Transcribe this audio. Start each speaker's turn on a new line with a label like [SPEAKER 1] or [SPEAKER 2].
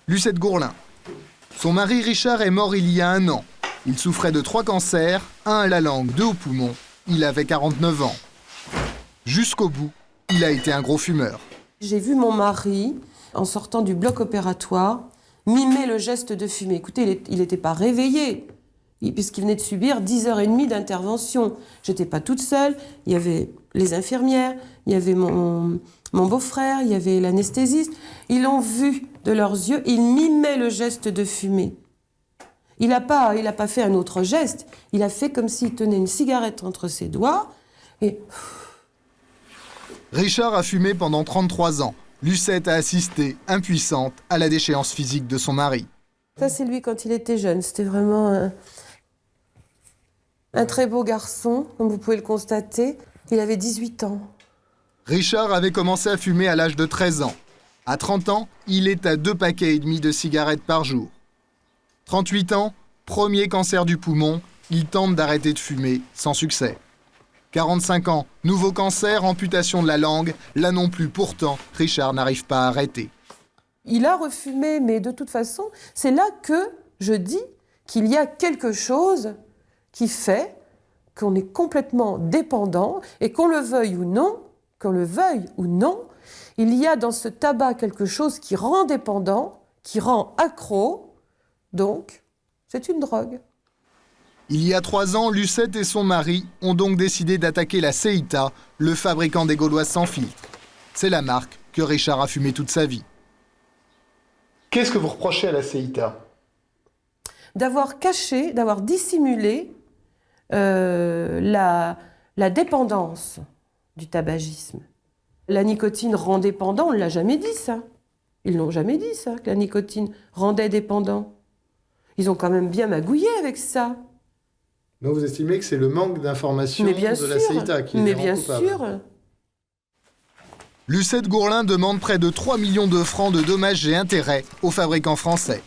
[SPEAKER 1] Lucette Gourlin. Son mari Richard est mort il y a 1 an. Il souffrait de 3 cancers, 1 à la langue, 2 aux poumons. Il avait 49 ans. Jusqu'au bout, il a été un gros fumeur.
[SPEAKER 2] J'ai vu mon mari, en sortant du bloc opératoire, mimer le geste de fumer. Écoutez, il n'était pas réveillé, puisqu'il venait de subir 10h30 d'intervention. Je n'étais pas toute seule, il y avait les infirmières, il y avait mon beau-frère, il y avait l'anesthésiste. Ils l'ont vu de leurs yeux, il mimait le geste de fumer. Il n'a pas fait un autre geste, il a fait comme s'il tenait une cigarette entre ses doigts et...
[SPEAKER 1] Richard a fumé pendant 33 ans. Lucette a assisté, impuissante, à la déchéance physique de son mari.
[SPEAKER 2] Ça, c'est lui quand il était jeune. C'était vraiment un très beau garçon, comme vous pouvez le constater. Il avait 18 ans.
[SPEAKER 1] Richard avait commencé à fumer à l'âge de 13 ans. À 30 ans, il est à 2,5 paquets de cigarettes par jour. 38 ans, premier cancer du poumon, il tente d'arrêter de fumer, sans succès. 45 ans, nouveau cancer, amputation de la langue. Là non plus, pourtant, Richard n'arrive pas à arrêter.
[SPEAKER 2] Il a refumé, mais de toute façon, c'est là que je dis qu'il y a quelque chose qui fait qu'on est complètement dépendant et qu'on le veuille ou non, il y a dans ce tabac quelque chose qui rend dépendant, qui rend accro, donc c'est une drogue.
[SPEAKER 1] Il y a 3 ans, Lucette et son mari ont donc décidé d'attaquer la Ceita, le fabricant des Gauloises sans filtre. C'est la marque que Richard a fumé toute sa vie. Qu'est-ce que vous reprochez à la Ceita ?
[SPEAKER 2] D'avoir caché, d'avoir dissimulé la dépendance du tabagisme. La nicotine rend dépendant, on ne l'a jamais dit ça. Ils n'ont jamais dit ça, que la nicotine rendait dépendant. Ils ont quand même bien magouillé avec ça.
[SPEAKER 1] Donc vous estimez que c'est le manque d'information de la Ceita qui les rend coupables ?
[SPEAKER 2] Mais bien sûr.
[SPEAKER 1] Lucette Gourlin demande près de 3 millions de francs de dommages et intérêts aux fabricants français.